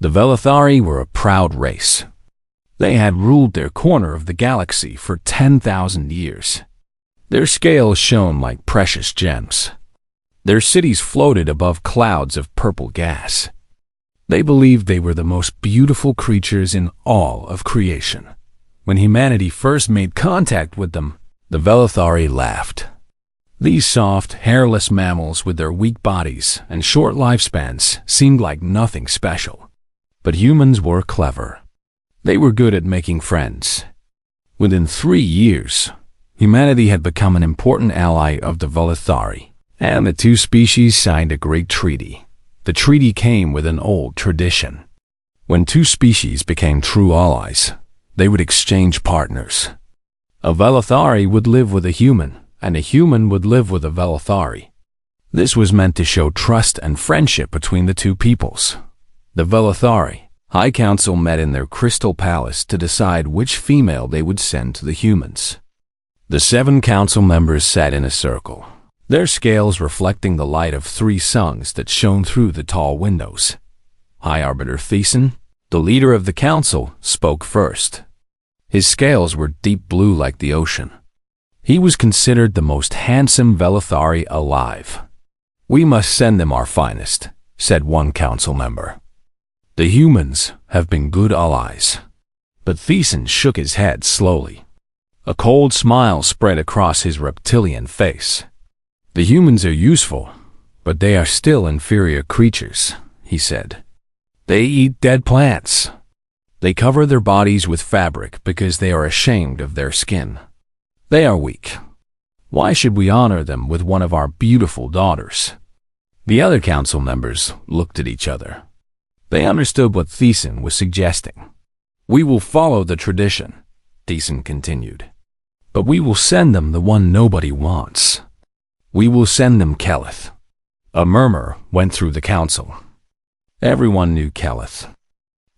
The Velithari were a proud race. They had ruled their corner of the galaxy for 10,000 years. Their scales shone like precious gems. Their cities floated above clouds of purple gas. They believed they were the most beautiful creatures in all of creation. When humanity first made contact with them, the Velithari laughed. These soft, hairless mammals with their weak bodies and short lifespans seemed like nothing special. But humans were clever. They were good at making friends. Within 3 years, humanity had become an important ally of the Velithari, and the two species signed a great treaty. The treaty came with an old tradition. When two species became true allies, they would exchange partners. A Velithari would live with a human, and a human would live with a Velithari. This was meant to show trust and friendship between the two peoples. The Velithari High Council met in their crystal palace to decide which female they would send to the humans. The 7 council members sat in a circle, their scales reflecting the light of 3 suns that shone through the tall windows. High Arbiter Thiessen, the leader of the council, spoke first. His scales were deep blue like the ocean. He was considered the most handsome Velithari alive. "We must send them our finest," said one council member. "The humans have been good allies." But Thiessen shook his head slowly. A cold smile spread across his reptilian face. "The humans are useful, but they are still inferior creatures," he said. "They eat dead plants. They cover their bodies with fabric because they are ashamed of their skin. They are weak. Why should we honor them with one of our beautiful daughters?" The other council members looked at each other. They understood what Thiessen was suggesting. "We will follow the tradition," Thiessen continued. "But we will send them the one nobody wants. We will send them Keleth." A murmur went through the council. Everyone knew Keleth.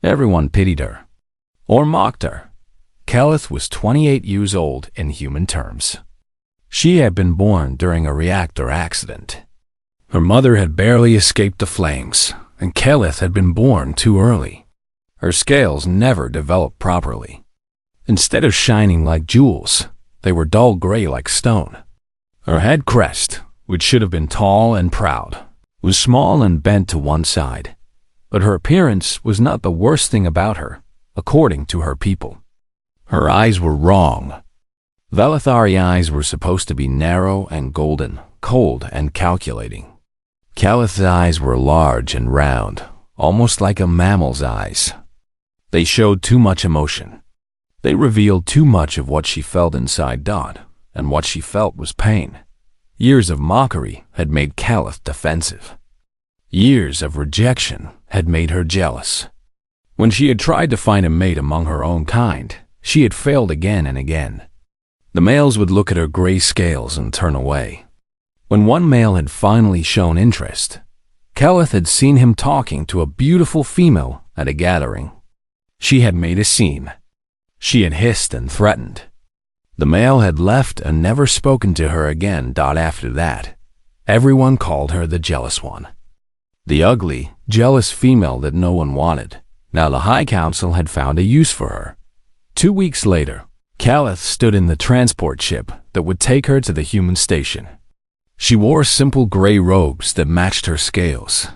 Everyone pitied her, or mocked her. Keleth was 28 years old in human terms. She had been born during a reactor accident. Her mother had barely escaped the flames, and Keleth had been born too early. Her scales never developed properly. Instead of shining like jewels, they were dull gray like stone. Her head crest, which should have been tall and proud, was small and bent to one side. But her appearance was not the worst thing about her, according to her people. Her eyes were wrong. Velithari eyes were supposed to be narrow and golden, cold and calculating. Keleth's eyes were large and round, almost like a mammal's eyes. They showed too much emotion. They revealed too much of what she felt inside Dot, and what she felt was pain. Years of mockery had made Keleth defensive. Years of rejection had made her jealous. When she had tried to find a mate among her own kind, she had failed again and again. The males would look at her gray scales and turn away. When one male had finally shown interest, Keleth had seen him talking to a beautiful female at a gathering. She had made a scene. She had hissed and threatened. The male had left and never spoken to her again. After that, everyone called her the jealous one. The ugly, jealous female that no one wanted. Now the High Council had found a use for her. 2 weeks later, Keleth stood in the transport ship that would take her to the human station. She wore simple gray robes that matched her scales.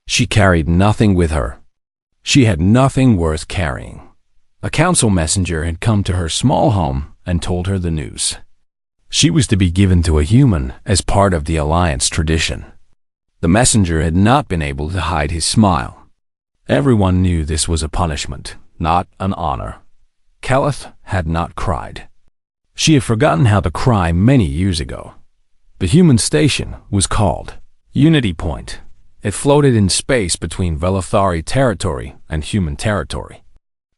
She carried nothing with her. She had nothing worth carrying. A council messenger had come to her small home and told her the news. She was to be given to a human as part of the Alliance tradition. The messenger had not been able to hide his smile. Everyone knew this was a punishment, not an honor. Keleth had not cried. She had forgotten how to cry many years ago. The human station was called Unity Point. It floated in space between Velithari territory and human territory.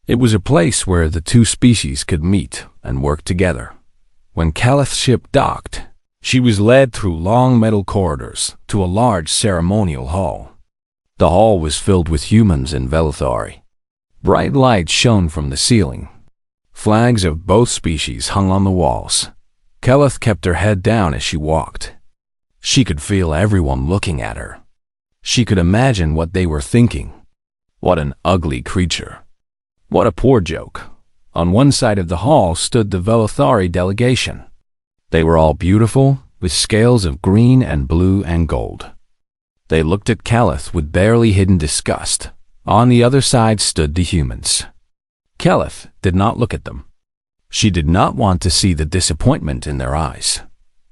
It was a place where the two species could meet and work together. When Keleth's ship docked, she was led through long metal corridors to a large ceremonial hall. The hall was filled with humans and Velithari. Bright lights shone from the ceiling. Flags of both species hung on the walls. Keleth kept her head down as she walked. She could feel everyone looking at her. She could imagine what they were thinking. What an ugly creature. What a poor joke. On one side of the hall stood the Velithari delegation. They were all beautiful, with scales of green and blue and gold. They looked at Keleth with barely hidden disgust. On the other side stood the humans. Keleth did not look at them. She did not want to see the disappointment in their eyes.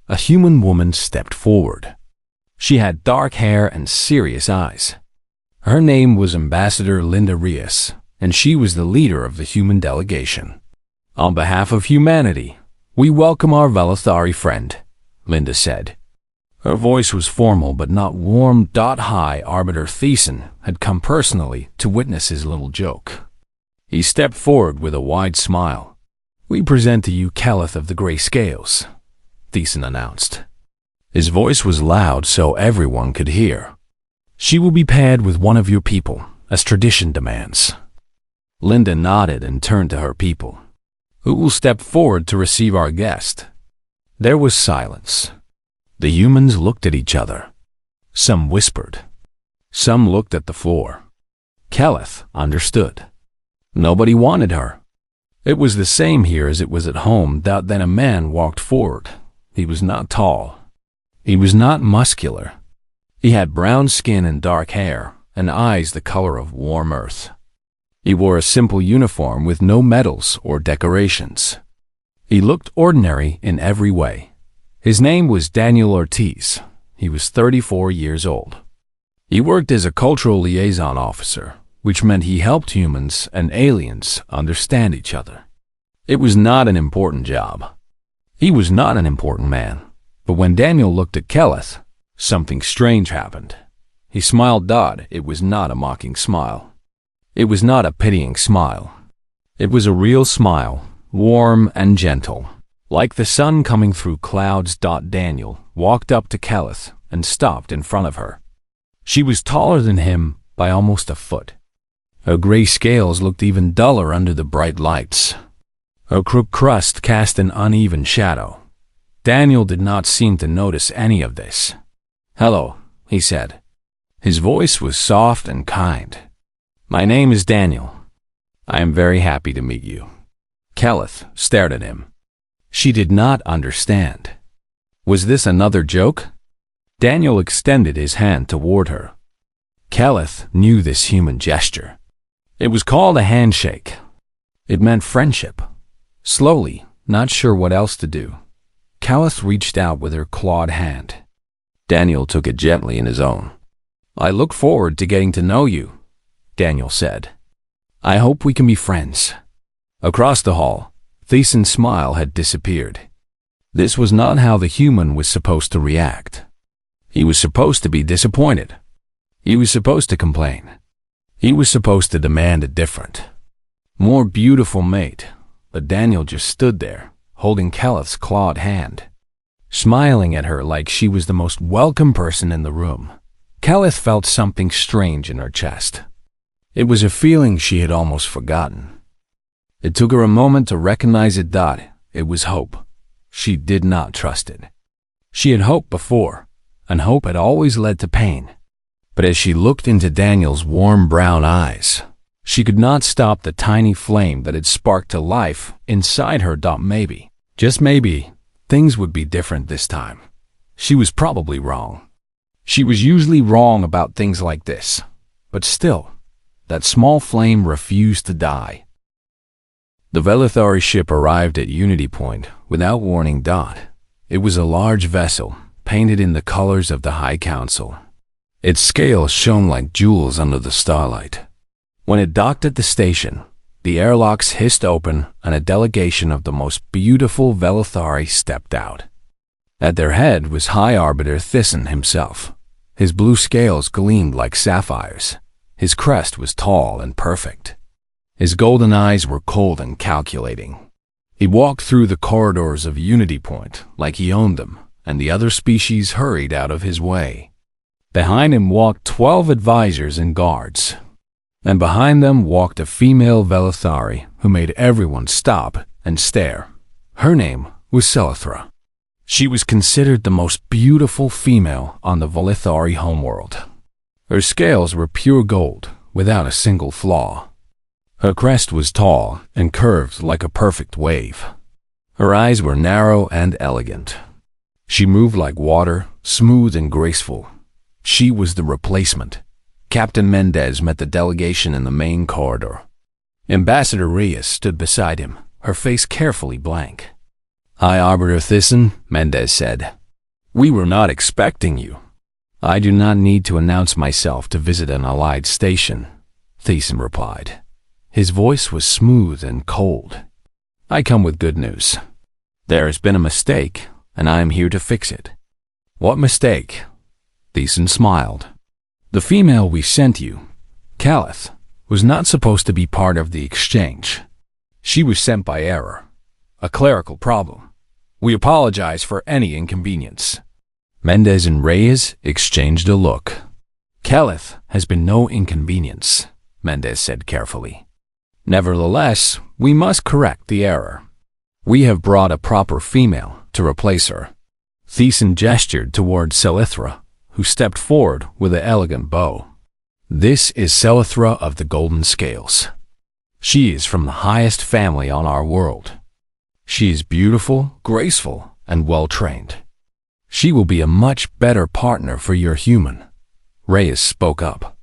A human woman stepped forward. She had dark hair and serious eyes. Her name was Ambassador Linda Rios, and she was the leader of the human delegation. On behalf of humanity, we welcome our Velithari friend, Linda said. Her voice was formal but not warm. High Arbiter Thiessen had come personally to witness his little joke. He stepped forward with a wide smile. We present to you Keleth of the Grey Scales, Thiessen announced. His voice was loud so everyone could hear. She will be paired with one of your people, as tradition demands. Linda nodded and turned to her people. Who will step forward to receive our guest? There was silence. The humans looked at each other. Some whispered. Some looked at the floor. Keleth understood. Nobody wanted her. It was the same here as it was at home. Then a man walked forward. He was not tall. He was not muscular. He had brown skin and dark hair, and eyes the color of warm earth. He wore a simple uniform with no medals or decorations. He looked ordinary in every way. His name was Daniel Ortiz. He was 34 years old. He worked as a cultural liaison officer, which meant he helped humans and aliens understand each other. It was not an important job. He was not an important man. But when Daniel looked at Keleth, something strange happened. He smiled. It was not a mocking smile. It was not a pitying smile. It was a real smile, warm and gentle, like the sun coming through clouds. Daniel walked up to Keleth and stopped in front of her. She was taller than him by almost a foot. Her gray scales looked even duller under the bright lights. Her crooked crest cast an uneven shadow. Daniel did not seem to notice any of this. Hello, he said. His voice was soft and kind. My name is Daniel. I am very happy to meet you. Keleth stared at him. She did not understand. Was this another joke? Daniel extended his hand toward her. Keleth knew this human gesture. It was called a handshake. It meant friendship. Slowly, not sure what else to do, Keleth reached out with her clawed hand. Daniel took it gently in his own. I look forward to getting to know you, Daniel said. I hope we can be friends. Across the hall, Thiessen's smile had disappeared. This was not how the human was supposed to react. He was supposed to be disappointed. He was supposed to complain. He was supposed to demand a different, more beautiful mate, but Daniel just stood there, holding Keleth's clawed hand, smiling at her like she was the most welcome person in the room. Keleth felt something strange in her chest. It was a feeling she had almost forgotten. It took her a moment to recognize it. It was hope. She did not trust it. She had hoped before, and hope had always led to pain. But as she looked into Daniel's warm brown eyes, she could not stop the tiny flame that had sparked to life inside her. Maybe, just maybe, things would be different this time. She was probably wrong. She was usually wrong about things like this, but still, that small flame refused to die. The Velithari ship arrived at Unity Point without warning. It was a large vessel, painted in the colors of the High Council. Its scales shone like jewels under the starlight. When it docked at the station, the airlocks hissed open and a delegation of the most beautiful Velithari stepped out. At their head was High Arbiter Thiessen himself. His blue scales gleamed like sapphires. His crest was tall and perfect. His golden eyes were cold and calculating. He walked through the corridors of Unity Point like he owned them, and the other species hurried out of his way. Behind him walked 12 advisors and guards, and behind them walked a female Velithari who made everyone stop and stare. Her name was Celithra. She was considered the most beautiful female on the Velithari homeworld. Her scales were pure gold, without a single flaw. Her crest was tall and curved like a perfect wave. Her eyes were narrow and elegant. She moved like water, smooth and graceful. She was the replacement. Captain Mendez met the delegation in the main corridor. Ambassador Reyes stood beside him, her face carefully blank. "High Arbiter Thyssen," Mendez said. "We were not expecting you." "I do not need to announce myself to visit an allied station," Thyssen replied. His voice was smooth and cold. "I come with good news. There has been a mistake, and I am here to fix it." "What mistake?" Thyssen smiled. "The female we sent you, Calith, was not supposed to be part of the exchange. She was sent by error. A clerical problem. We apologize for any inconvenience." Mendez and Reyes exchanged a look. "Calith has been no inconvenience," Mendez said carefully. "Nevertheless, we must correct the error. We have brought a proper female to replace her." Thyssen gestured toward Selithra, who stepped forward with an elegant bow. "This is Selithra of the Golden Scales. She is from the highest family on our world. She is beautiful, graceful, and well-trained. She will be a much better partner for your human." Reyes spoke up.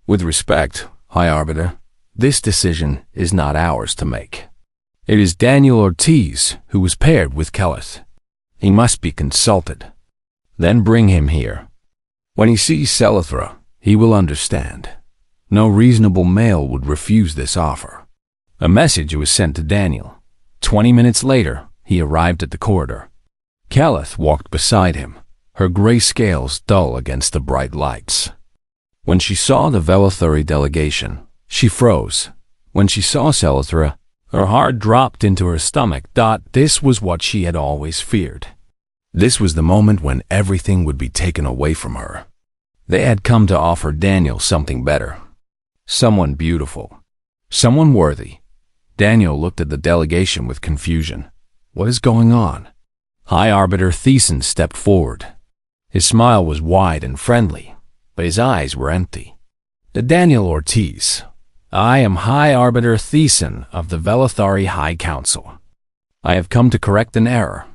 "With respect, High Arbiter, this decision is not ours to make. It is Daniel Ortiz who was paired with Calith. He must be consulted. Then bring him here. When he sees Selithra, he will understand. No reasonable male would refuse this offer." A message was sent to Daniel. 20 minutes later, he arrived at the corridor. Calith walked beside him, her gray scales dull against the bright lights. When she saw the Velithuri delegation, she froze. When she saw Selithra, her heart dropped into her stomach. This was what she had always feared. This was the moment when everything would be taken away from her. They had come to offer Daniel something better. Someone beautiful. Someone worthy. Daniel looked at the delegation with confusion. What is going on? High Arbiter Thyssen stepped forward. His smile was wide and friendly, but his eyes were empty. "To Daniel Ortiz, I am High Arbiter Thyssen of the Velithuri High Council. I have come to correct an error."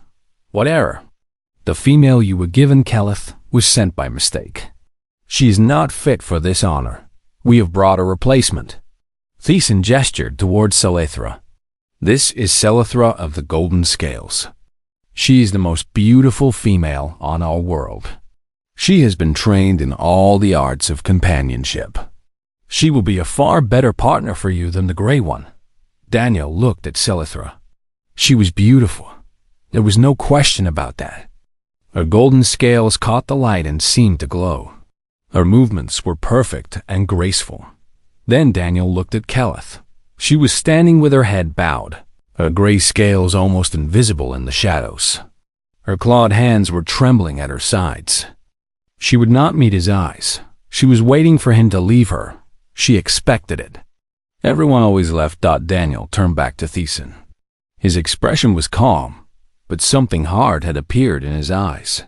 "What error?" "The female you were given, Calith, was sent by mistake. She is not fit for this honor. We have brought a replacement." Thyssen gestured towards Selithra. "This is Selithra of the Golden Scales. She is the most beautiful female on our world. She has been trained in all the arts of companionship. She will be a far better partner for you than the gray one." Daniel looked at Selithra. She was beautiful. There was no question about that. Her golden scales caught the light and seemed to glow. Her movements were perfect and graceful. Then Daniel looked at Calith. She was standing with her head bowed, her gray scales almost invisible in the shadows. Her clawed hands were trembling at her sides. She would not meet his eyes. She was waiting for him to leave her. She expected it. Everyone always left. Daniel turned back to Thyssen. His expression was calm, but something hard had appeared in his eyes.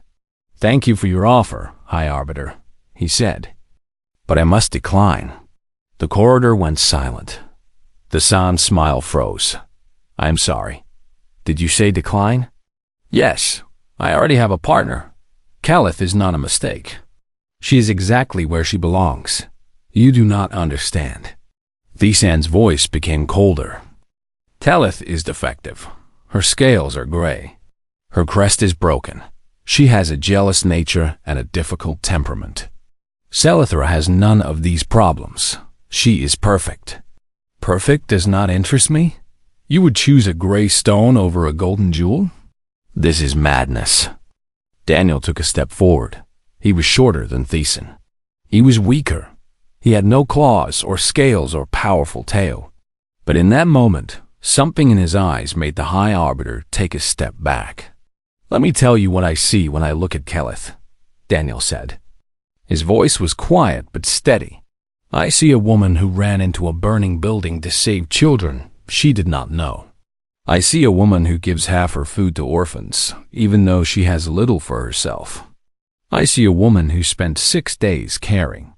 "Thank you for your offer, High Arbiter," he said. "But I must decline." The corridor went silent. The San's smile froze. "I am sorry. Did you say decline?" "Yes, I already have a partner. Calith is not a mistake. She is exactly where she belongs. You do not understand." Thyssen's voice became colder. "Calith is defective. Her scales are gray. Her crest is broken. She has a jealous nature and a difficult temperament. Selithra has none of these problems. She is perfect." "Perfect does not interest me? You would choose a gray stone over a golden jewel?" "This is madness." Daniel took a step forward. He was shorter than Thyssen. He was weaker. He had no claws or scales or powerful tail. But in that moment, something in his eyes made the High Arbiter take a step back. "Let me tell you what I see when I look at Calith," Daniel said. His voice was quiet but steady. "I see a woman who ran into a burning building to save children she did not know. I see a woman who gives half her food to orphans, even though she has little for herself. I see a woman who spent 6 days caring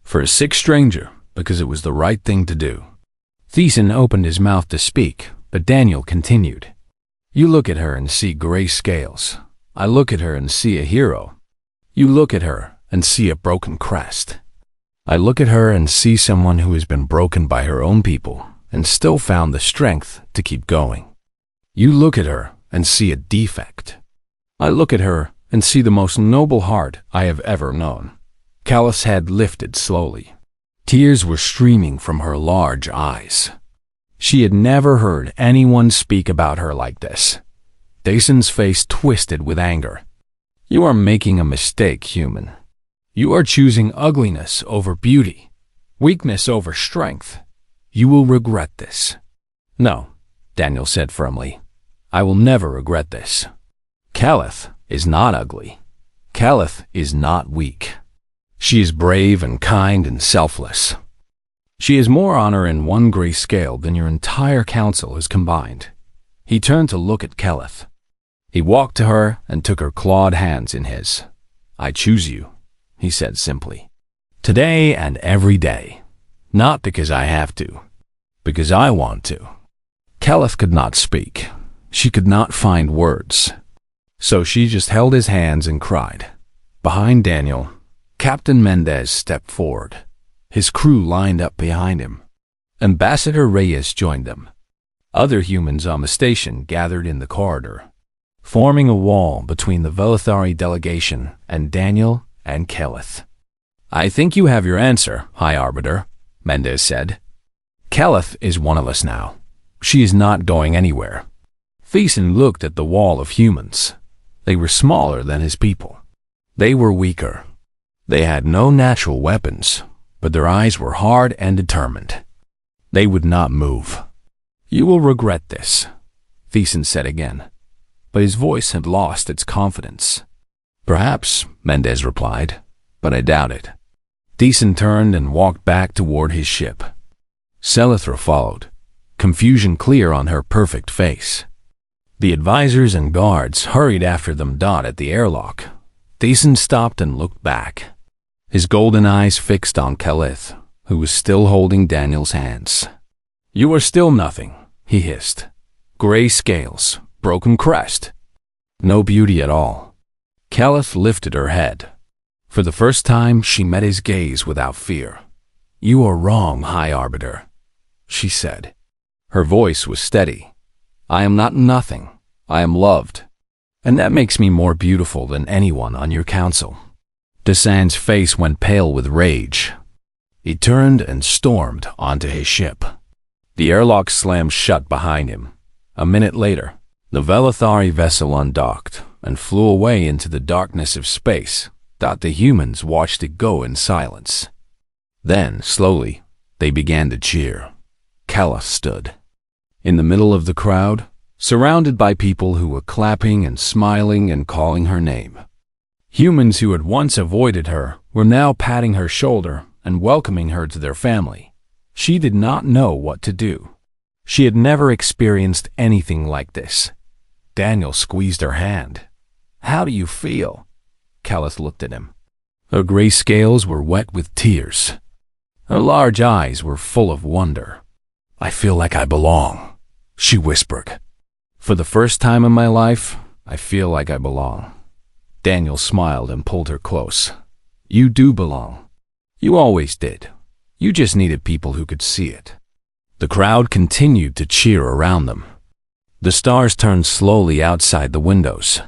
for a sick stranger because it was the right thing to do. Thiessen opened his mouth to speak, but Daniel continued. You look at her and see gray scales. I look at her and see a hero. You look at her and see a broken crest. I look at her and see someone who has been broken by her own people and still found the strength to keep going. You look at her and see a defect. I look at her and see the most noble heart I have ever known. Callith's head lifted slowly. Tears were streaming from her large eyes. She had never heard anyone speak about her like this. Thiessen's face twisted with anger. You are making a mistake, human. You are choosing ugliness over beauty, weakness over strength. You will regret this. No, Daniel said firmly. I will never regret this. Callith is not ugly. Callith is not weak. She is brave and kind and selfless. She has more honor in one gray scale than your entire council has combined. He turned to look at Callith. He walked to her and took her clawed hands in his. I choose you, he said simply. Today and every day. Not because I have to, because I want to. Callith could not speak. She could not find words. So she just held his hands and cried. Behind Daniel, Captain Mendez stepped forward. His crew lined up behind him. Ambassador Reyes joined them. Other humans on the station gathered in the corridor, forming a wall between the Velithari delegation and Daniel and Callith. I think you have your answer, High Arbiter, Mendez said. Callith is one of us now. She is not going anywhere. Thiessen looked at the wall of humans. They were smaller than his people. They were weaker. They had no natural weapons, but their eyes were hard and determined. They would not move. You will regret this, Thiessen said again, but his voice had lost its confidence. Perhaps, Mendez replied, but I doubt it. Thiessen turned and walked back toward his ship. Selithra followed, confusion clear on her perfect face. The advisors and guards hurried after them. At the airlock, Thiessen stopped and looked back, his golden eyes fixed on Callith, who was still holding Daniel's hands. You are still nothing, he hissed. Gray scales, broken crest. No beauty at all. Callith lifted her head. For the first time, she met his gaze without fear. You are wrong, High Arbiter, she said. Her voice was steady. I am not nothing. I am loved. And that makes me more beautiful than anyone on your council. Desan's face went pale with rage. He turned and stormed onto his ship. The airlock slammed shut behind him. A minute later, the Velithari vessel undocked and flew away into the darkness of space. The humans watched it go in silence. Then, slowly, they began to cheer. Callith stood in the middle of the crowd, surrounded by people who were clapping and smiling and calling her name. Humans who had once avoided her were now patting her shoulder and welcoming her to their family. She did not know what to do. She had never experienced anything like this. Daniel squeezed her hand. How do you feel? Callith looked at him. Her gray scales were wet with tears. Her large eyes were full of wonder. I feel like I belong, she whispered. For the first time in my life, I feel like I belong. Daniel smiled and pulled her close. You do belong. You always did. You just needed people who could see it. The crowd continued to cheer around them. The stars turned slowly outside the windows.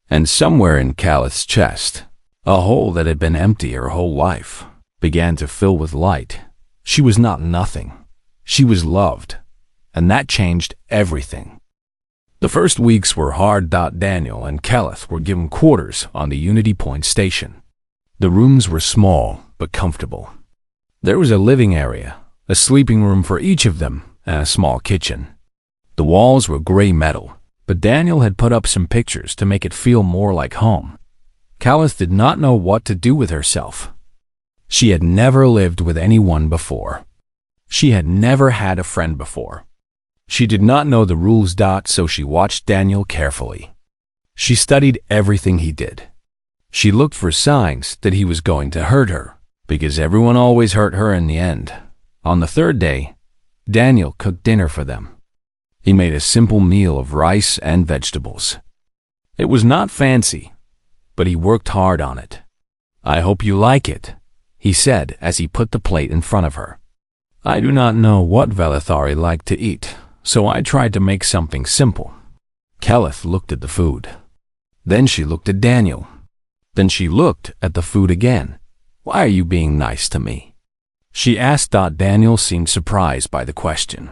And somewhere in Callith's chest, a hole that had been empty her whole life began to fill with light. She was not nothing. She was loved. And that changed everything. The first weeks were hard. Daniel and Callith were given quarters on the Unity Point station. The rooms were small but comfortable. There was a living area, a sleeping room for each of them, and a small kitchen. The walls were gray metal, but Daniel had put up some pictures to make it feel more like home. Callith did not know what to do with herself. She had never lived with anyone before. She had never had a friend before. She did not know the rules. So she watched Daniel carefully. She studied everything he did. She looked for signs that he was going to hurt her, because everyone always hurt her in the end, On the third day, Daniel cooked dinner for them. He made a simple meal of rice and vegetables. It was not fancy, but he worked hard on it. "I hope you like it," he said as he put the plate in front of her. "I do not know what Velithari like to eat, so I tried to make something simple." Keleth looked at the food. Then she looked at Daniel. Then she looked at the food again. "Why are you being nice to me?" she asked. Daniel seemed surprised by the question.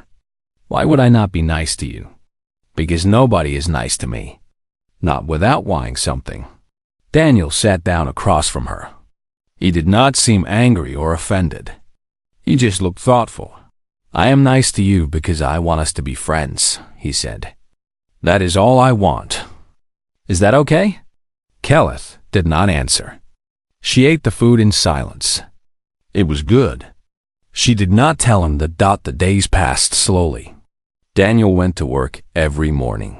"Why would I not be nice to you?" "Because nobody is nice to me. Not without wanting something." Daniel sat down across from her. He did not seem angry or offended. He just looked thoughtful. "I am nice to you because I want us to be friends," he said. "That is all I want. Is that okay?" Keleth did not answer. She ate the food in silence. It was good. She did not tell him that. The days passed slowly. Daniel went to work every morning.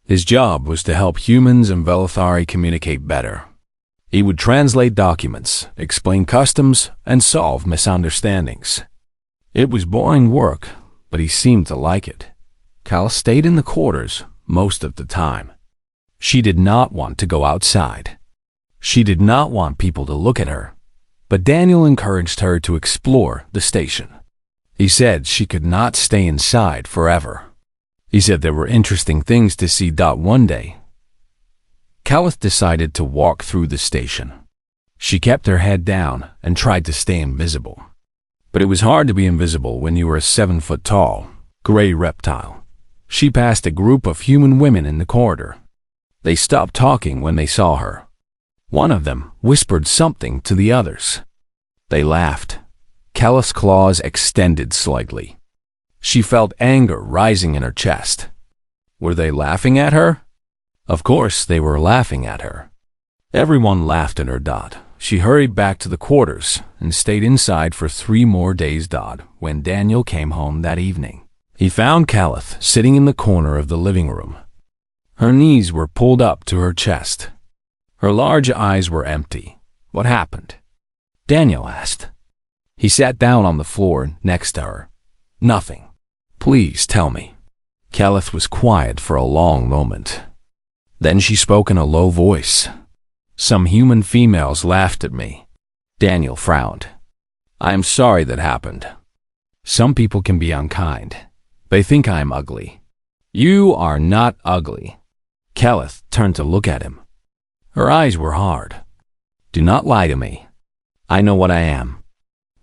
His job was to help humans and Velithari communicate better. He would translate documents, explain customs, and solve misunderstandings. It was boring work, but he seemed to like it. Cal stayed in the quarters most of the time. She did not want to go outside. She did not want people to look at her, but Daniel encouraged her to explore the station. He said she could not stay inside forever. He said there were interesting things to see. One day, Keleth decided to walk through the station. She kept her head down and tried to stay invisible. But it was hard to be invisible when you were a 7-foot-tall, gray reptile. She passed a group of human women in the corridor. They stopped talking when they saw her. One of them whispered something to the others. They laughed. Keleth's claws extended slightly. She felt anger rising in her chest. Were they laughing at her? Of course they were laughing at her. Everyone laughed at her. She hurried back to the quarters and stayed inside for 3 more days. When Daniel came home that evening, he found Keleth sitting in the corner of the living room. Her knees were pulled up to her chest. Her large eyes were empty. "What happened?" Daniel asked. He sat down on the floor next to her. "Nothing. Please tell me." Keleth was quiet for a long moment. Then she spoke in a low voice. "Some human females laughed at me." Daniel frowned. "I am sorry that happened. Some people can be unkind. They think I am ugly." "You are not ugly." Keleth turned to look at him. Her eyes were hard. "Do not lie to me. I know what I am.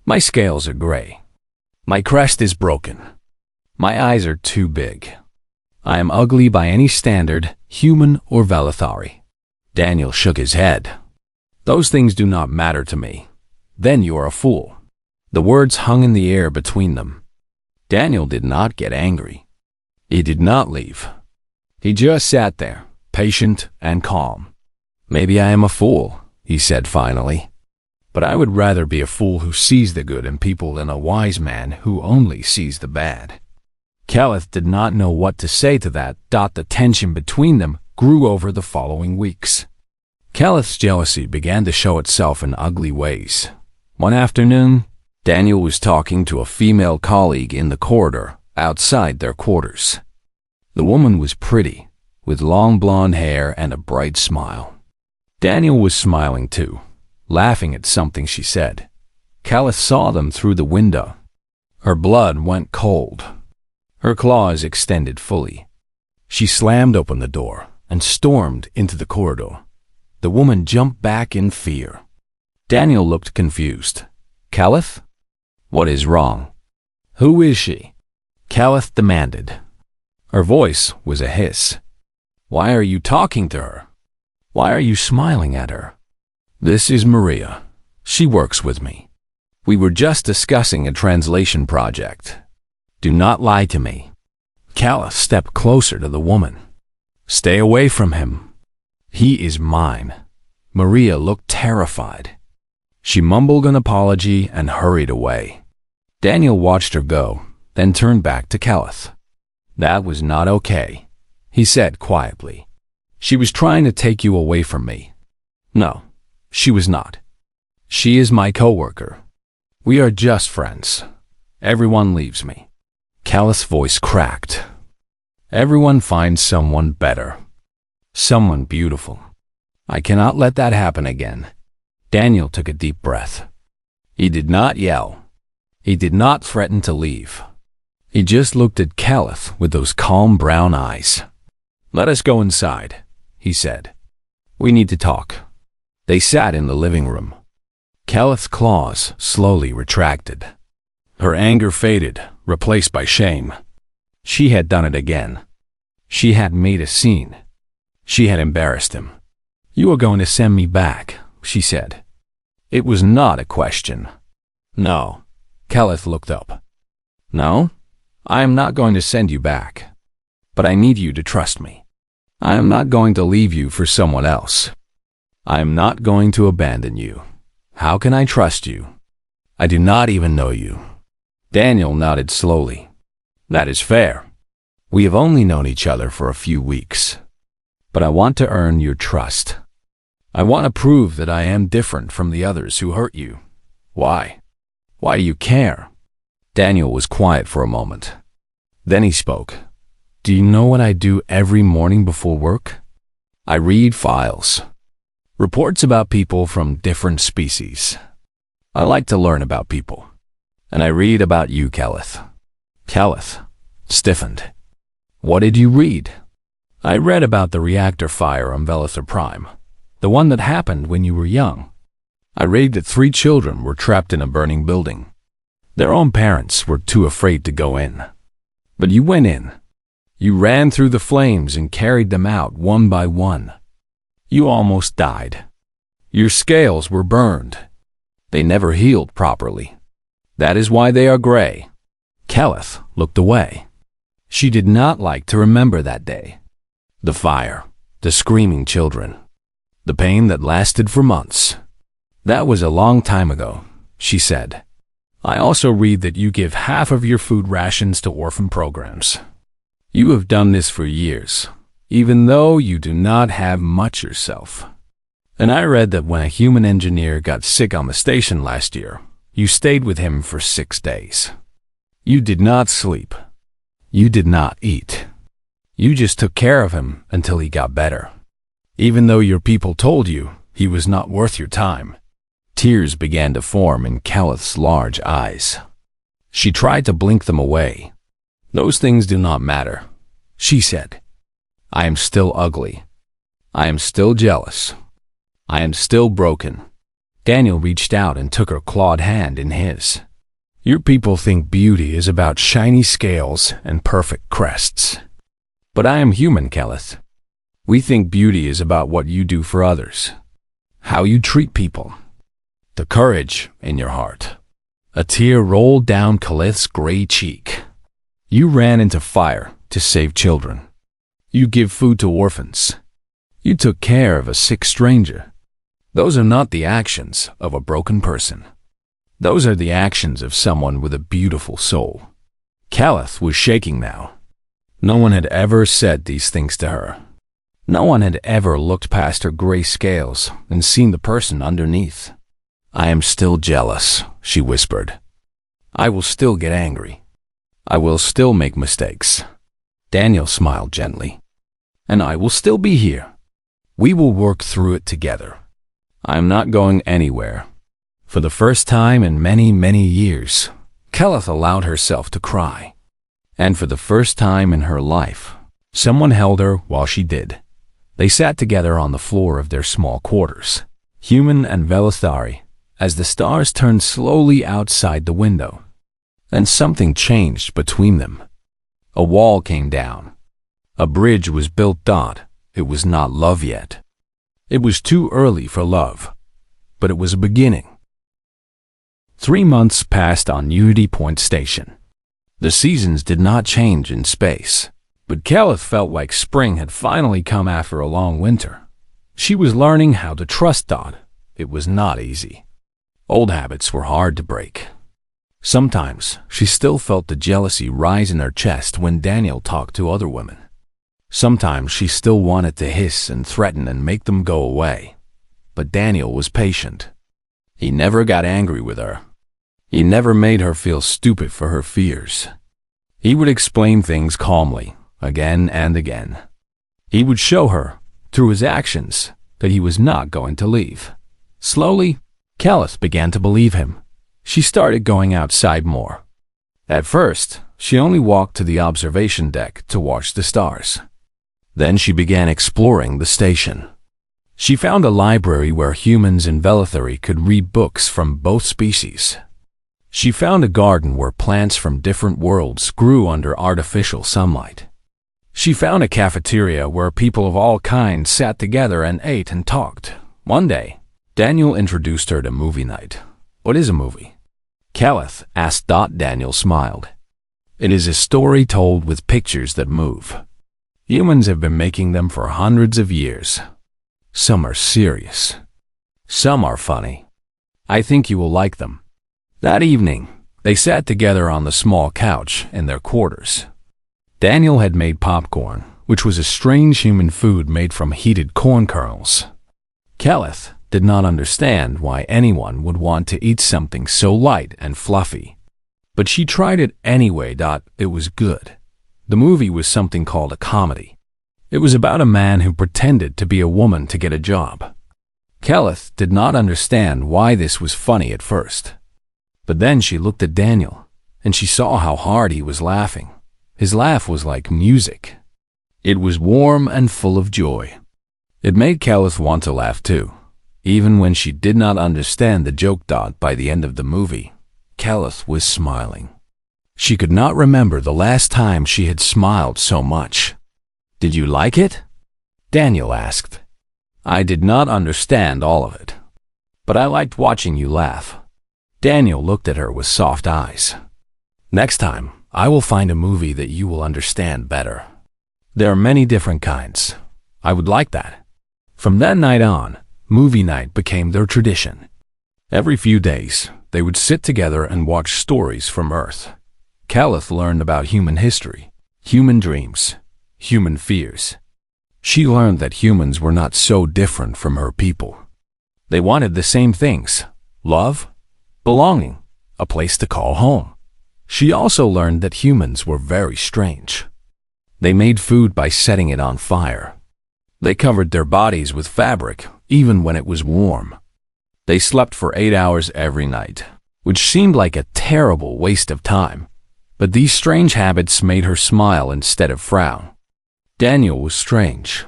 My scales are gray. My crest is broken. My eyes are too big. I am ugly by any standard, human or Velithari." Daniel shook his head. "Those things do not matter to me. Then you are a fool." The words hung in the air between them. Daniel did not get angry. He did not leave. He just sat there, patient and calm. "Maybe I am a fool," he said finally. "But I would rather be a fool who sees the good in people than a wise man who only sees the bad." Keleth did not know what to say to that. The tension between them grew over the following weeks. Keleth's jealousy began to show itself in ugly ways. One afternoon, Daniel was talking to a female colleague in the corridor outside their quarters. The woman was pretty, with long blonde hair and a bright smile. Daniel was smiling too, laughing at something she said. Keleth saw them through the window. Her blood went cold. Her claws extended fully. She slammed open the door and stormed into the corridor. The woman jumped back in fear. Daniel looked confused. "Keleth? What is wrong? Who is she?" Keleth demanded. Her voice was a hiss. "Why are you talking to her? Why are you smiling at her?" "This is Maria. She works with me. We were just discussing a translation project. Do not lie to me." Keleth stepped closer to the woman. "Stay away from him. He is mine." Maria looked terrified. She mumbled an apology and hurried away. Daniel watched her go, then turned back to Keleth. "That was not okay," he said quietly. "She was trying to take you away from me." "No, she was not. She is my coworker. We are just friends. Everyone leaves me. Callith's voice cracked. Everyone finds someone better. Someone beautiful. I cannot let that happen again. Daniel took a deep breath. He did not yell. He did not threaten to leave. He just looked at Callith with those calm brown eyes. Let us go inside, he said. We need to talk. They sat in the living room. Callith's claws slowly retracted. Her anger faded, replaced by shame. She had done it again. She had made a scene. She had embarrassed him. You are going to send me back, she said. It was not a question. No. Callith looked up. No, I am not going to send you back. But I need you to trust me. I am not going to leave you for someone else. I am not going to abandon you. How can I trust you? I do not even know you. Daniel nodded slowly. That is fair. We have only known each other for a few weeks. But I want to earn your trust. I want to prove that I am different from the others who hurt you. Why? Why do you care? Daniel was quiet for a moment. Then he spoke. Do you know what I do every morning before work? I read files. Reports about people from different species. I like to learn about people. And I read about you, Callith. Callith stiffened. What did you read? I read about the reactor fire on Velither Prime, the one that happened when you were young. I read that 3 children were trapped in a burning building. Their own parents were too afraid to go in. But you went in. You ran through the flames and carried them out one by one. You almost died. Your scales were burned. They never healed properly. That is why they are gray. Callith looked away. She did not like to remember that day. The fire, the screaming children, the pain that lasted for months. That was a long time ago, she said. I also read that you give half of your food rations to orphan programs. You have done this for years, even though you do not have much yourself. And I read that when a human engineer got sick on the station last year, you stayed with him for 6 days. You did not sleep. You did not eat. You just took care of him until he got better. Even though your people told you he was not worth your time. Tears began to form in Callith's large eyes. She tried to blink them away. Those things do not matter, she said. I am still ugly. I am still jealous. I am still broken. Daniel reached out and took her clawed hand in his. Your people think beauty is about shiny scales and perfect crests. But I am human, Callith. We think beauty is about what you do for others, how you treat people, the courage in your heart. A tear rolled down Callith's gray cheek. You ran into fire to save children. You give food to orphans. You took care of a sick stranger. Those are not the actions of a broken person. Those are the actions of someone with a beautiful soul. Callith was shaking now. No one had ever said these things to her. No one had ever looked past her gray scales and seen the person underneath. I am still jealous, she whispered. I will still get angry. I will still make mistakes. Daniel smiled gently. And I will still be here. We will work through it together. I am not going anywhere. For the first time in many, many years, Callith allowed herself to cry. And for the first time in her life, someone held her while she did. They sat together on the floor of their small quarters, human and Velithari, as the stars turned slowly outside the window. Then something changed between them. A wall came down. A bridge was built. It was not love yet. It was too early for love, but it was a beginning. 3 months passed on Unity Point Station. The seasons did not change in space, but Callith felt like spring had finally come after a long winter. She was learning how to trust Dodd. It was not easy. Old habits were hard to break. Sometimes she still felt the jealousy rise in her chest when Daniel talked to other women. Sometimes she still wanted to hiss and threaten and make them go away. But Daniel was patient. He never got angry with her. He never made her feel stupid for her fears. He would explain things calmly, again and again. He would show her, through his actions, that he was not going to leave. Slowly, Keleth began to believe him. She started going outside more. At first, she only walked to the observation deck to watch the stars. Then she began exploring the station. She found a library where humans and Velithari could read books from both species. She found a garden where plants from different worlds grew under artificial sunlight. She found a cafeteria where people of all kinds sat together and ate and talked. One day, Daniel introduced her to movie night. What is a movie? Keleth asked. Daniel smiled. It is a story told with pictures that move. Humans have been making them for hundreds of years. Some are serious. Some are funny. I think you will like them. That evening, they sat together on the small couch in their quarters. Daniel had made popcorn, which was a strange human food made from heated corn kernels. Keleth did not understand why anyone would want to eat something so light and fluffy. But she tried it anyway. It was good. The movie was something called a comedy. It was about a man who pretended to be a woman to get a job. Keleth did not understand why this was funny at first. But then she looked at Daniel, and she saw how hard he was laughing. His laugh was like music. It was warm and full of joy. It made Keleth want to laugh too, even when she did not understand the joke. By the end of the movie, Keleth was smiling. She could not remember the last time she had smiled so much. Did you like it? Daniel asked. I did not understand all of it, but I liked watching you laugh. Daniel looked at her with soft eyes. Next time, I will find a movie that you will understand better. There are many different kinds. I would like that. From that night on, movie night became their tradition. Every few days, they would sit together and watch stories from Earth. Keleth learned about human history, human dreams, human fears. She learned that humans were not so different from her people. They wanted the same things: love, belonging, a place to call home. She also learned that humans were very strange. They made food by setting it on fire. They covered their bodies with fabric, even when it was warm. They slept for 8 hours every night, which seemed like a terrible waste of time. But these strange habits made her smile instead of frown. Daniel was strange,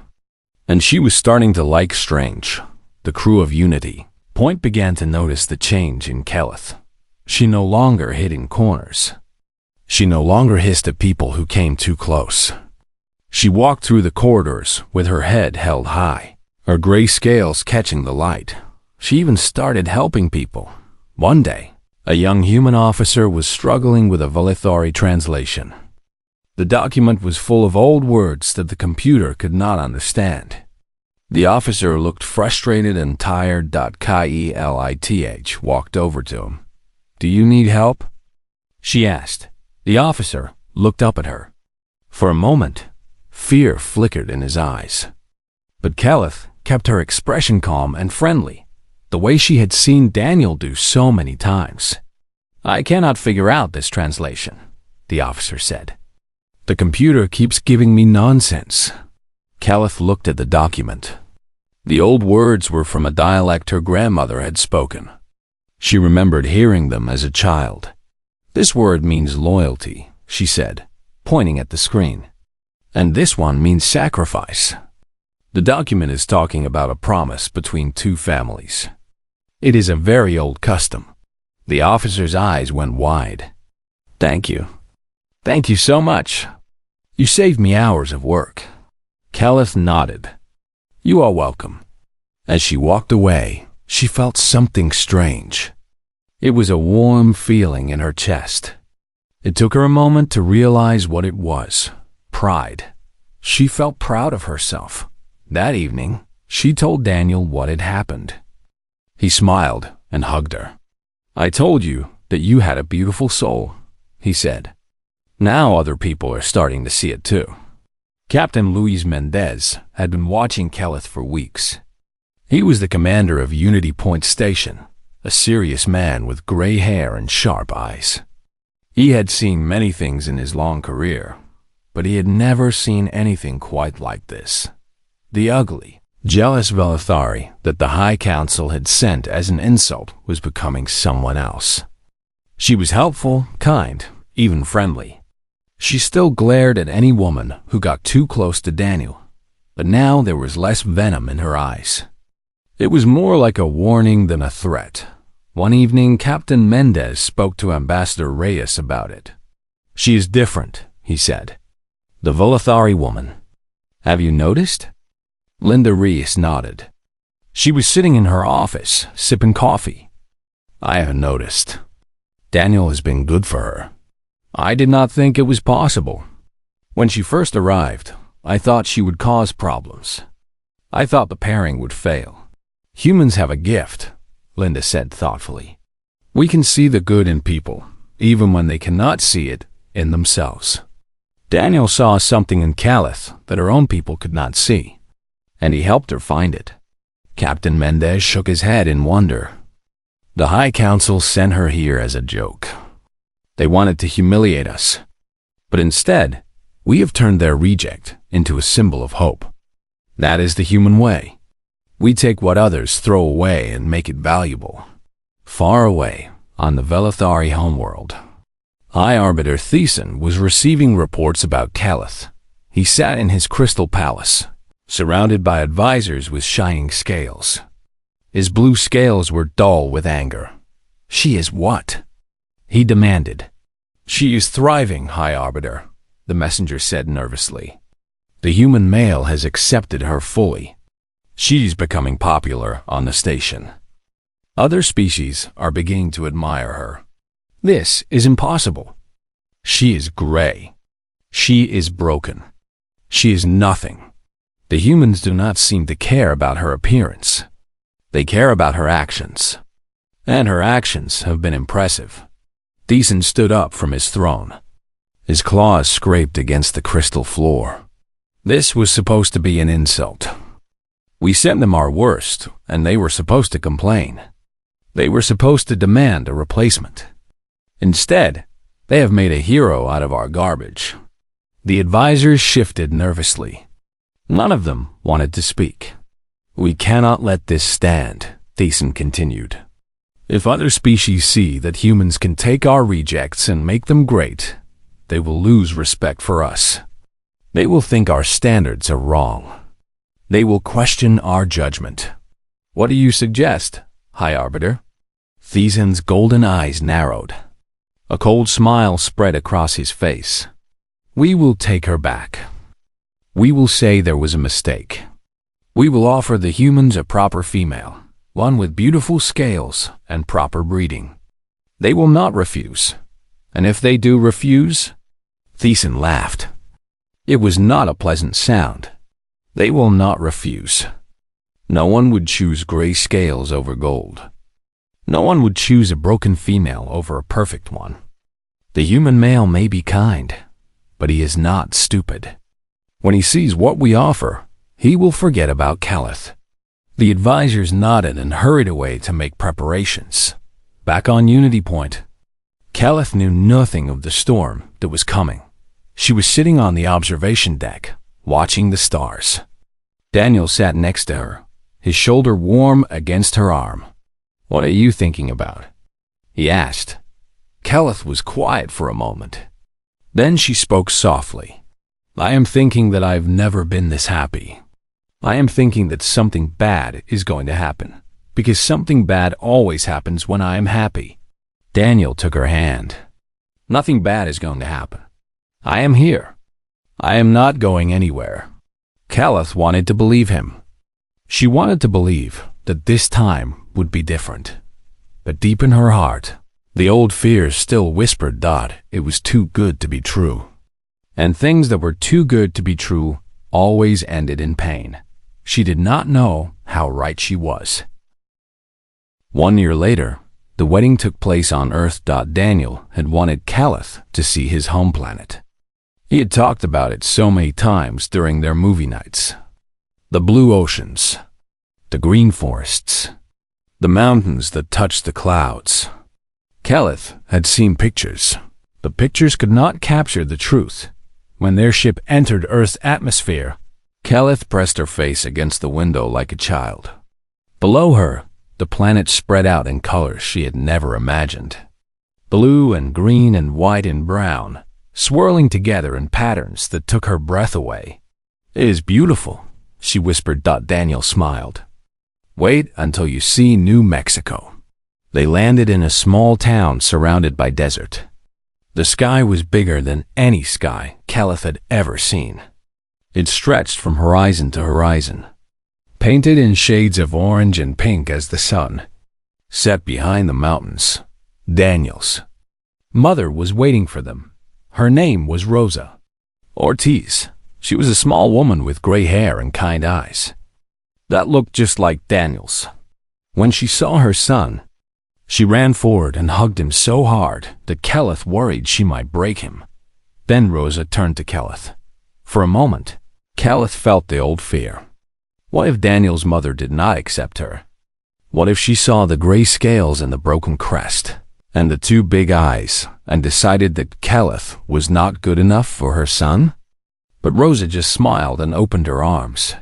and she was starting to like strange. The crew of Unity Point began to notice the change in Keleth. She no longer hid in corners. She no longer hissed at people who came too close. She walked through the corridors with her head held high, her gray scales catching the light. She even started helping people. One day, a young human officer was struggling with a Velithari translation. The document was full of old words that the computer could not understand. The officer looked frustrated and tired. Kelith walked over to him. Do you need help? She asked. The officer looked up at her. For a moment, fear flickered in his eyes. But Kelith kept her expression calm and friendly, the way she had seen Daniel do so many times. I cannot figure out this translation, the officer said. The computer keeps giving me nonsense. Kelith looked at the document. The old words were from a dialect her grandmother had spoken. She remembered hearing them as a child. This word means loyalty, she said, pointing at the screen. And this one means sacrifice. The document is talking about a promise between two families. It is a very old custom. The officer's eyes went wide. Thank you. Thank you so much. You saved me hours of work. Kelith nodded. You are welcome. As she walked away, she felt something strange. It was a warm feeling in her chest. It took her a moment to realize what it was. Pride. She felt proud of herself. That evening, she told Daniel what had happened. He smiled and hugged her. I told you that you had a beautiful soul, he said. Now other people are starting to see it too. Captain Luis Mendez had been watching Kelith for weeks. He was the commander of Unity Point Station, a serious man with gray hair and sharp eyes. He had seen many things in his long career, but he had never seen anything quite like this. The ugly, jealous Velithari that the High Council had sent as an insult was becoming someone else. She was helpful, kind, even friendly. She still glared at any woman who got too close to Daniel, but now there was less venom in her eyes. It was more like a warning than a threat. One evening, Captain Mendez spoke to Ambassador Reyes about it. "She is different," he said. "The Velithari woman. Have you noticed?" Linda Reyes nodded. She was sitting in her office, sipping coffee. "I haven't noticed. Daniel has been good for her. I did not think it was possible. When she first arrived, I thought she would cause problems. I thought the pairing would fail. Humans have a gift," Linda said thoughtfully. "We can see the good in people, even when they cannot see it in themselves. Daniel saw something in Calith that her own people could not see, and he helped her find it." Captain Mendez shook his head in wonder. "The High Council sent her here as a joke. They wanted to humiliate us. But instead, we have turned their reject into a symbol of hope. That is the human way. We take what others throw away and make it valuable." Far away, on the Velithari homeworld, High Arbiter Thiessen was receiving reports about Calith. He sat in his crystal palace, surrounded by advisors with shining scales. His blue scales were dull with anger. "She is what?" he demanded. "She is thriving, High Arbiter," the messenger said nervously. "The human male has accepted her fully. She's becoming popular on the station. Other species are beginning to admire her. This is impossible. She is gray. She is broken. She is nothing. The humans do not seem to care about her appearance. They care about her actions. And her actions have been impressive." Thiessen stood up from his throne. His claws scraped against the crystal floor. "This was supposed to be an insult. We sent them our worst, and they were supposed to complain. They were supposed to demand a replacement. Instead, they have made a hero out of our garbage." The advisors shifted nervously. None of them wanted to speak. "We cannot let this stand," Thiessen continued. "If other species see that humans can take our rejects and make them great, they will lose respect for us. They will think our standards are wrong. They will question our judgment." "What do you suggest, High Arbiter?" Thiessen's golden eyes narrowed. A cold smile spread across his face. "We will take her back. We will say there was a mistake. We will offer the humans a proper female, one with beautiful scales and proper breeding. They will not refuse. And if they do refuse..." Thiessen laughed. It was not a pleasant sound. "They will not refuse. No one would choose gray scales over gold. No one would choose a broken female over a perfect one. The human male may be kind, but he is not stupid. When he sees what we offer, he will forget about Calith." The advisors nodded and hurried away to make preparations. Back on Unity Point, Calith knew nothing of the storm that was coming. She was sitting on the observation deck, watching the stars. Daniel sat next to her, his shoulder warm against her arm. "What are you thinking about?" he asked. Calith was quiet for a moment. Then she spoke softly. "I am thinking that I've never been this happy. I am thinking that something bad is going to happen, because something bad always happens when I am happy." Daniel took her hand. "Nothing bad is going to happen. I am here. I am not going anywhere." Calith wanted to believe him. She wanted to believe that this time would be different. But deep in her heart, the old fears still whispered that it was too good to be true. And things that were too good to be true always ended in pain. She did not know how right she was. 1 year later, the wedding took place on Earth. Daniel had wanted Calith to see his home planet. He had talked about it so many times during their movie nights. The blue oceans, the green forests, the mountains that touched the clouds. Keleth had seen pictures. The pictures could not capture the truth. When their ship entered Earth's atmosphere, Keleth pressed her face against the window like a child. Below her, the planet spread out in colors she had never imagined. Blue and green and white and brown, swirling together in patterns that took her breath away. "It is beautiful," she whispered. Daniel smiled. "Wait until you see New Mexico." They landed in a small town surrounded by desert. The sky was bigger than any sky Keleth had ever seen. It stretched from horizon to horizon, painted in shades of orange and pink as the sun set behind the mountains. Daniel's mother was waiting for them. Her name was Rosa Ortiz. She was a small woman with gray hair and kind eyes that looked just like Daniel's. When she saw her son, she ran forward and hugged him so hard that Keleth worried she might break him. Then Rosa turned to Keleth. For a moment, Keleth felt the old fear. What if Daniel's mother did not accept her? What if she saw the gray scales and the broken crest, and the two big eyes, and decided that Keleth was not good enough for her son? But Rosa just smiled and opened her arms.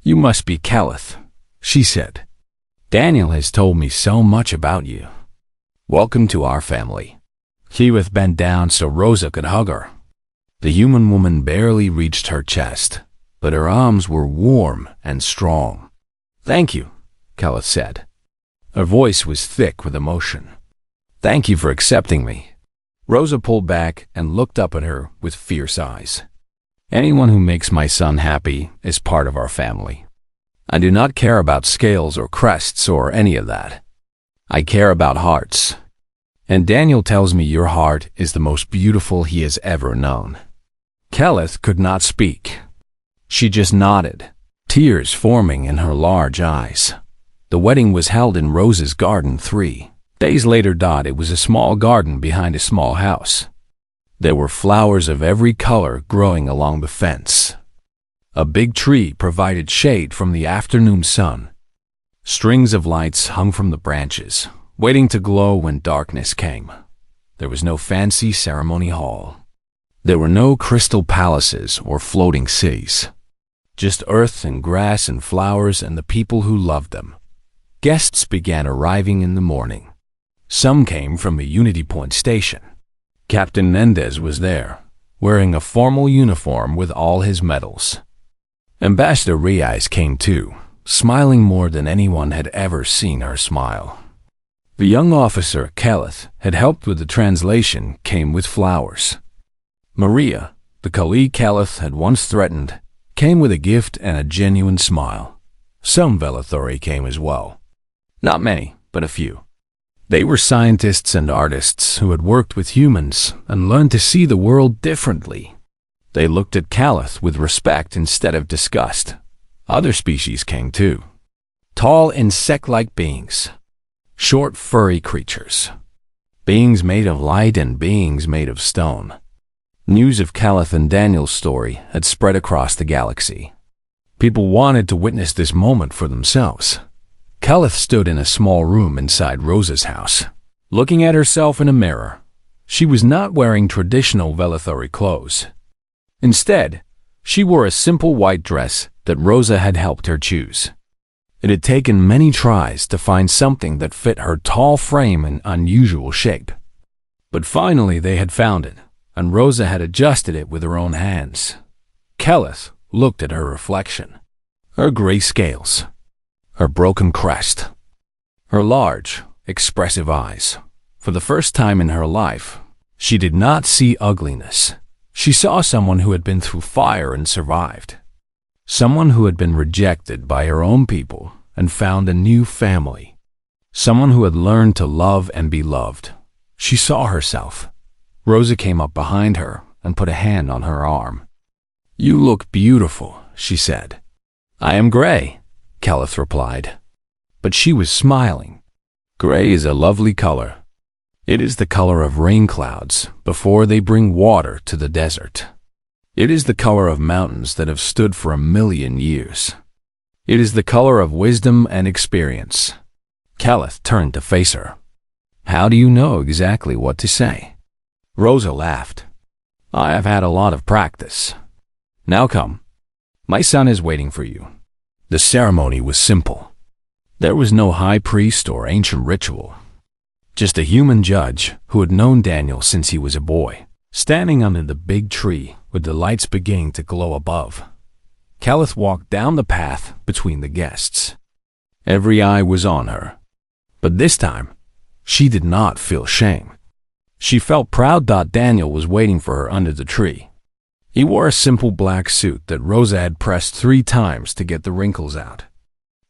"You must be Keleth," she said. "Daniel has told me so much about you. Welcome to our family." Keleth bent down so Rosa could hug her. The human woman barely reached her chest, but her arms were warm and strong. "Thank you," Keleth said. Her voice was thick with emotion. "Thank you for accepting me." Rosa pulled back and looked up at her with fierce eyes. "Anyone who makes my son happy is part of our family. I do not care about scales or crests or any of that. I care about hearts. And Daniel tells me your heart is the most beautiful he has ever known." Keleth could not speak. She just nodded, tears forming in her large eyes. The wedding was held in Rosa's garden 3 days later. It was a small garden behind a small house. There were flowers of every color growing along the fence. A big tree provided shade from the afternoon sun. Strings of lights hung from the branches, waiting to glow when darkness came. There was no fancy ceremony hall. There were no crystal palaces or floating cities. Just earth and grass and flowers and the people who loved them. Guests began arriving in the morning. Some came from the Unity Point station. Captain Mendez was there, wearing a formal uniform with all his medals. Ambassador Reyes came too, smiling more than anyone had ever seen her smile. The young officer, Keleth, had helped with the translation, came with flowers. Maria, the colleague Keleth had once threatened, came with a gift and a genuine smile. Some Velathori came as well. Not many, but a few. They were scientists and artists who had worked with humans and learned to see the world differently. They looked at Keleth with respect instead of disgust. Other species came too. Tall insect-like beings. Short furry creatures. Beings made of light and beings made of stone. News of Keleth and Daniel's story had spread across the galaxy. People wanted to witness this moment for themselves. Keleth stood in a small room inside Rosa's house, looking at herself in a mirror. She was not wearing traditional Velathori clothes. Instead, she wore a simple white dress that Rosa had helped her choose. It had taken many tries to find something that fit her tall frame and unusual shape. But finally they had found it, and Rosa had adjusted it with her own hands. Keleth looked at her reflection. Her gray scales, her broken crest, her large, expressive eyes. For the first time in her life, she did not see ugliness. She saw someone who had been through fire and survived. Someone who had been rejected by her own people and found a new family. Someone who had learned to love and be loved. She saw herself. Rosa came up behind her and put a hand on her arm. "You look beautiful," she said. "I am gray," Keleth replied. But she was smiling. Gray is a lovely color. It is the color of rain clouds before they bring water to the desert. It is the color of mountains that have stood for 1,000,000 years. It is the color of wisdom and experience. Caliph turned to face her. How do you know exactly what to say? Rosa laughed. I have had a lot of practice. Now come. My son is waiting for you. The ceremony was simple. There was no high priest or ancient ritual. Just a human judge who had known Daniel since he was a boy, standing under the big tree with the lights beginning to glow above. Caliph walked down the path between the guests. Every eye was on her. But this time, she did not feel shame. She felt proud that Daniel was waiting for her under the tree. He wore a simple black suit that Rosa had pressed 3 times to get the wrinkles out.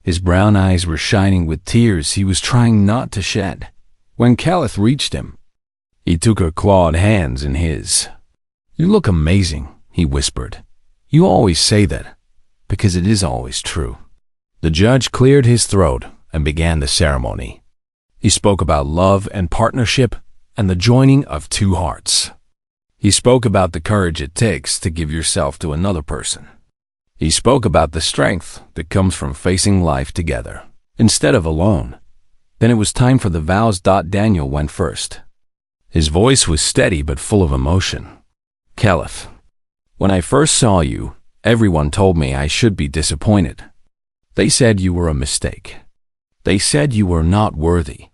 His brown eyes were shining with tears he was trying not to shed. When Caliph reached him, he took her clawed hands in his. You look amazing, he whispered. You always say that, because it is always true. The judge cleared his throat and began the ceremony. He spoke about love and partnership and the joining of 2 hearts. He spoke about the courage it takes to give yourself to another person. He spoke about the strength that comes from facing life together, instead of alone. Then it was time for the vows. Daniel went first. His voice was steady but full of emotion. Caliph, when I first saw you, everyone told me I should be disappointed. They said you were a mistake. They said you were not worthy.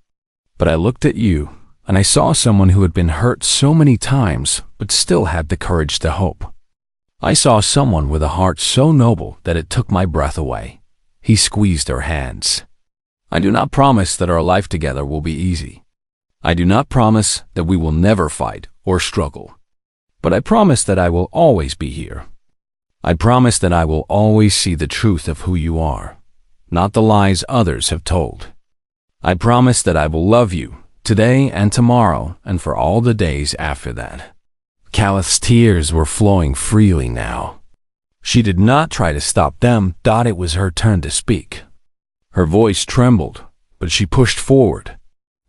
But I looked at you, and I saw someone who had been hurt so many times but still had the courage to hope. I saw someone with a heart so noble that it took my breath away. He squeezed her hands. I do not promise that our life together will be easy. I do not promise that we will never fight or struggle. But I promise that I will always be here. I promise that I will always see the truth of who you are, not the lies others have told. I promise that I will love you today and tomorrow and for all the days after that. Caliph's tears were flowing freely now. She did not try to stop them. It was her turn to speak. Her voice trembled, but she pushed forward.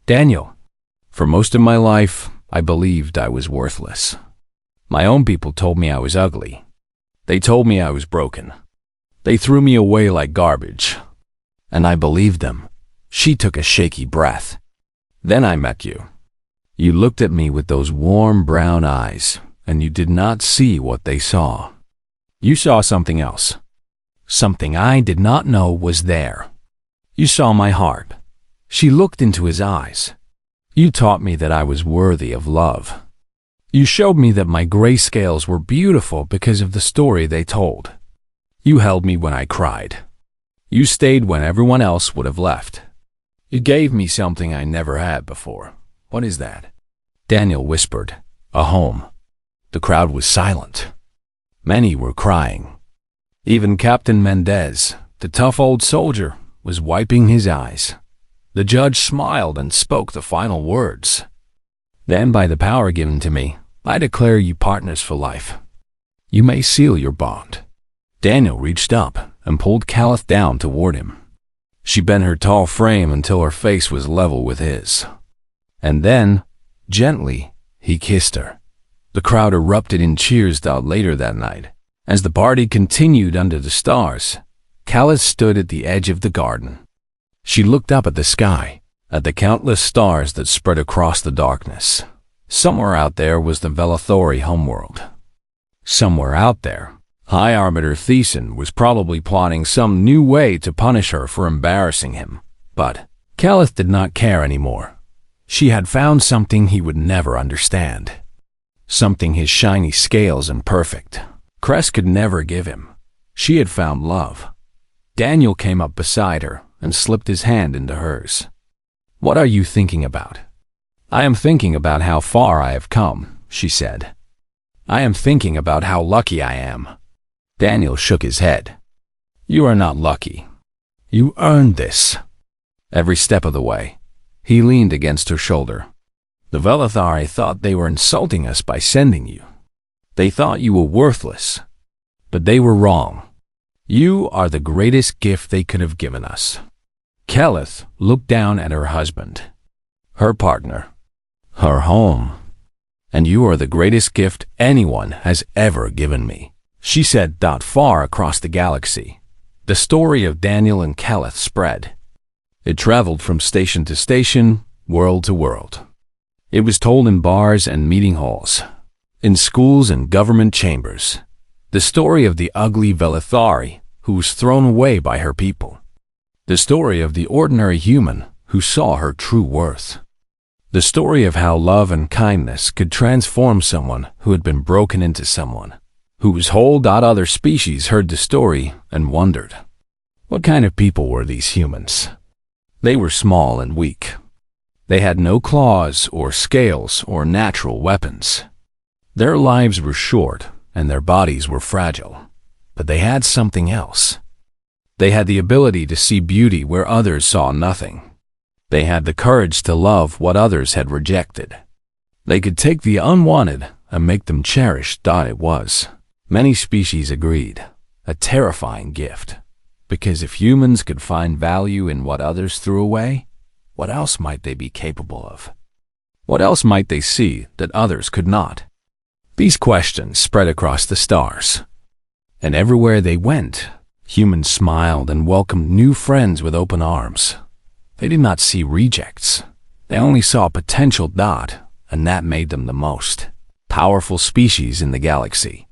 Daniel, for most of my life, I believed I was worthless. My own people told me I was ugly. They told me I was broken. They threw me away like garbage. And I believed them. She took a shaky breath. Then I met you. You looked at me with those warm brown eyes, and you did not see what they saw. You saw something else. Something I did not know was there. You saw my heart. She looked into his eyes. You taught me that I was worthy of love. You showed me that my gray scales were beautiful because of the story they told. You held me when I cried. You stayed when everyone else would have left. You gave me something I never had before. What is that? Daniel whispered, a home. The crowd was silent. Many were crying. Even Captain Mendez, the tough old soldier, was wiping his eyes. The judge smiled and spoke the final words. Then, by the power given to me, I declare you partners for life. You may seal your bond. Daniel reached up and pulled Caliph down toward him. She bent her tall frame until her face was level with his. And then, gently, he kissed her. The crowd erupted in cheers. Later that night, as the party continued under the stars, Caliph stood at the edge of the garden. She looked up at the sky, at the countless stars that spread across the darkness. Somewhere out there was the Velathori homeworld. Somewhere out there, High Arbiter Thiessen was probably plotting some new way to punish her for embarrassing him. But Caliph did not care anymore. She had found something he would never understand. Something his shiny scales and perfect crest could never give him. She had found love. Daniel came up beside her and slipped his hand into hers. What are you thinking about? I am thinking about how far I have come, she said. I am thinking about how lucky I am. Daniel shook his head. You are not lucky. You earned this. Every step of the way, he leaned against her shoulder. The Velathari thought they were insulting us by sending you. They thought you were worthless. But they were wrong. You are the greatest gift they could have given us. Caliph looked down at her husband, her partner, her home. And you are the greatest gift anyone has ever given me, she said. Far across the galaxy, the story of Daniel and Caliph spread. It traveled from station to station, world to world. It was told in bars and meeting halls, in schools and government chambers. The story of the ugly Velithari, who was thrown away by her people. The story of the ordinary human who saw her true worth. The story of how love and kindness could transform someone who had been broken into someone who was whole. Other species heard the story and wondered, what kind of people were these humans? They were small and weak. They had no claws or scales or natural weapons. Their lives were short and their bodies were fragile, but they had something else. They had the ability to see beauty where others saw nothing. They had the courage to love what others had rejected. They could take the unwanted and make them cherished. It was, many species agreed, a terrifying gift, because if humans could find value in what others threw away, what else might they be capable of? What else might they see that others could not? These questions spread across the stars, and everywhere they went, humans smiled and welcomed new friends with open arms. They did not see rejects. They only saw potential. And that made them the most powerful species in the galaxy.